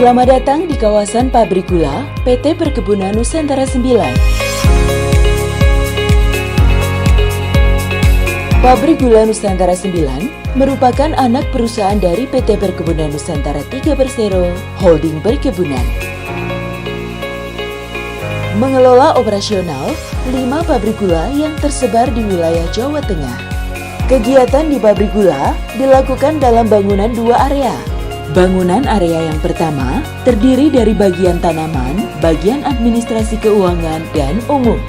Selamat datang di kawasan pabrik gula PT Perkebunan Nusantara 9. Pabrik Gula Nusantara 9 merupakan anak perusahaan dari PT Perkebunan Nusantara 3 Persero Holding Perkebunan. Mengelola operasional 5 pabrik gula yang tersebar di wilayah Jawa Tengah. Kegiatan di pabrik gula dilakukan dalam bangunan 2 area. Bangunan area yang pertama terdiri dari bagian tanaman, bagian administrasi keuangan, dan umum.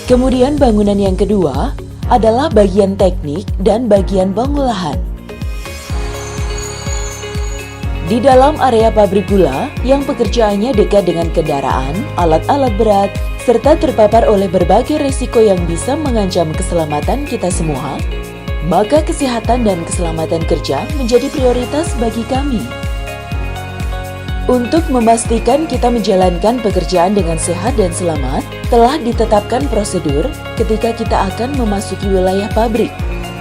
Kemudian bangunan yang kedua adalah bagian teknik dan bagian pengolahan. Di dalam area pabrik gula yang pekerjaannya dekat dengan kendaraan, alat-alat berat, serta terpapar oleh berbagai risiko yang bisa mengancam keselamatan kita semua, maka kesehatan dan keselamatan kerja menjadi prioritas bagi kami. Untuk memastikan kita menjalankan pekerjaan dengan sehat dan selamat, telah ditetapkan prosedur ketika kita akan memasuki wilayah pabrik.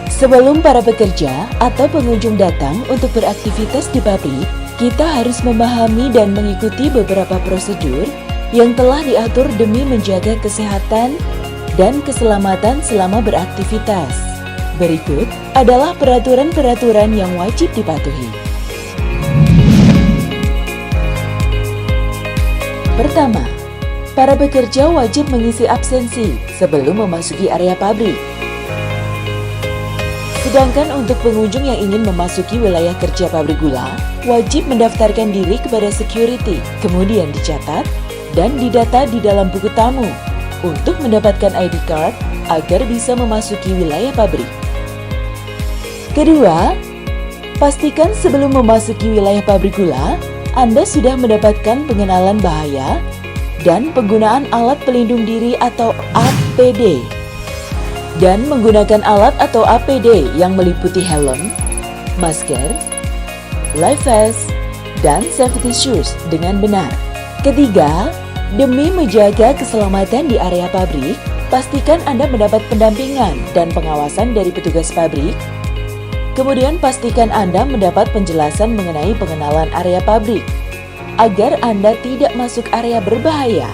Sebelum para pekerja atau pengunjung datang untuk beraktivitas di pabrik, kita harus memahami dan mengikuti beberapa prosedur yang telah diatur demi menjaga kesehatan dan keselamatan selama beraktivitas. Berikut adalah peraturan-peraturan yang wajib dipatuhi. Pertama, para pekerja wajib mengisi absensi sebelum memasuki area pabrik. Sedangkan untuk pengunjung yang ingin memasuki wilayah kerja pabrik gula, wajib mendaftarkan diri kepada security, kemudian dicatat dan didata di dalam buku tamu untuk mendapatkan ID card agar bisa memasuki wilayah pabrik. Kedua, pastikan sebelum memasuki wilayah pabrik gula, Anda sudah mendapatkan pengenalan bahaya dan penggunaan alat pelindung diri atau APD. Dan menggunakan alat atau APD yang meliputi helm, masker, life vest, dan safety shoes dengan benar. Ketiga, demi menjaga keselamatan di area pabrik, pastikan Anda mendapat pendampingan dan pengawasan dari petugas pabrik. Kemudian pastikan Anda mendapat penjelasan mengenai pengenalan area pabrik, agar Anda tidak masuk area berbahaya.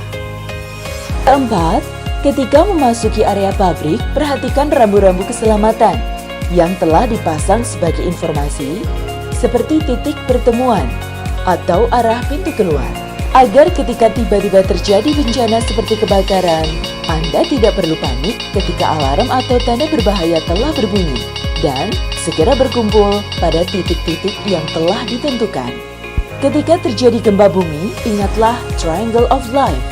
Keempat, ketika memasuki area pabrik, perhatikan rambu-rambu keselamatan yang telah dipasang sebagai informasi, seperti titik pertemuan atau arah pintu keluar, agar ketika tiba-tiba terjadi bencana seperti kebakaran, Anda tidak perlu panik ketika alarm atau tanda berbahaya telah berbunyi, dan segera berkumpul pada titik-titik yang telah ditentukan. Ketika terjadi gempa bumi, ingatlah Triangle of Life.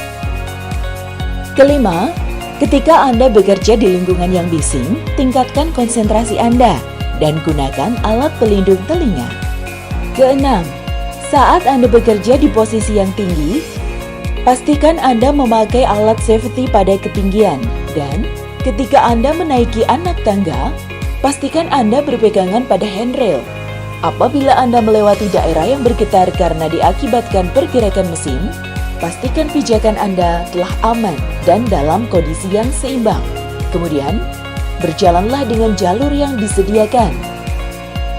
Kelima, ketika Anda bekerja di lingkungan yang bising, tingkatkan konsentrasi Anda dan gunakan alat pelindung telinga. Keenam, saat Anda bekerja di posisi yang tinggi, pastikan Anda memakai alat safety pada ketinggian, dan ketika Anda menaiki anak tangga, pastikan Anda berpegangan pada handrail. Apabila Anda melewati daerah yang bergetar karena diakibatkan pergerakan mesin, pastikan pijakan Anda telah aman dan dalam kondisi yang seimbang. Kemudian, berjalanlah dengan jalur yang disediakan.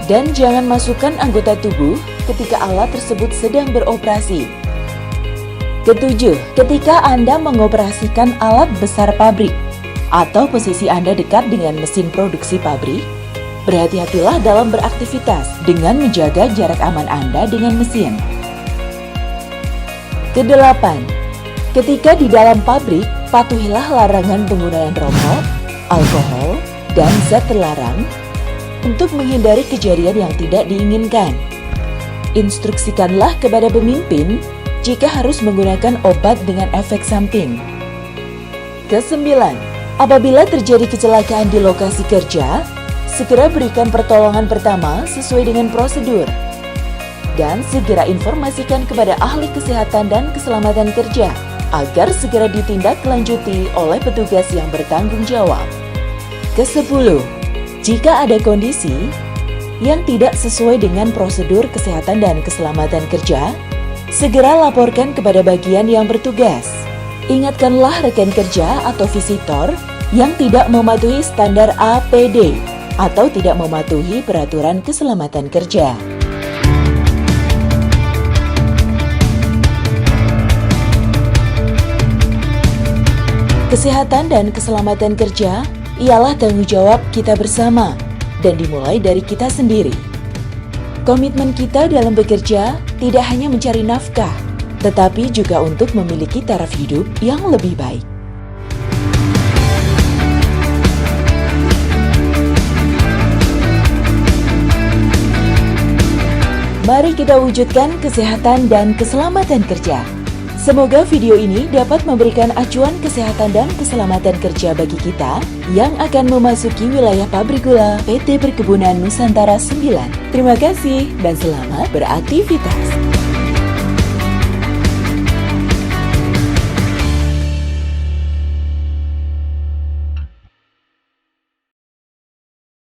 Dan jangan masukkan anggota tubuh ketika alat tersebut sedang beroperasi. Ketujuh, ketika Anda mengoperasikan alat besar pabrik, atau posisi Anda dekat dengan mesin produksi pabrik, berhati-hatilah dalam beraktivitas dengan menjaga jarak aman Anda dengan mesin. Kedelapan, ketika di dalam pabrik, patuhilah larangan penggunaan rokok, alkohol, dan zat terlarang untuk menghindari kejadian yang tidak diinginkan. Instruksikanlah kepada pemimpin jika harus menggunakan obat dengan efek samping. Kesembilan, apabila terjadi kecelakaan di lokasi kerja, segera berikan pertolongan pertama sesuai dengan prosedur. Dan segera informasikan kepada ahli kesehatan dan keselamatan kerja, agar segera ditindaklanjuti oleh petugas yang bertanggung jawab. Kesepuluh, jika ada kondisi yang tidak sesuai dengan prosedur kesehatan dan keselamatan kerja, segera laporkan kepada bagian yang bertugas. Ingatkanlah rekan kerja atau visitor yang tidak mematuhi standar APD atau tidak mematuhi peraturan keselamatan kerja. Kesehatan dan keselamatan kerja ialah tanggung jawab kita bersama dan dimulai dari kita sendiri. Komitmen kita dalam bekerja tidak hanya mencari nafkah, tetapi juga untuk memiliki taraf hidup yang lebih baik. Mari kita wujudkan kesehatan dan keselamatan kerja. Semoga video ini dapat memberikan acuan kesehatan dan keselamatan kerja bagi kita yang akan memasuki wilayah pabrik gula PT Perkebunan Nusantara 9. Terima kasih dan selamat beraktivitas.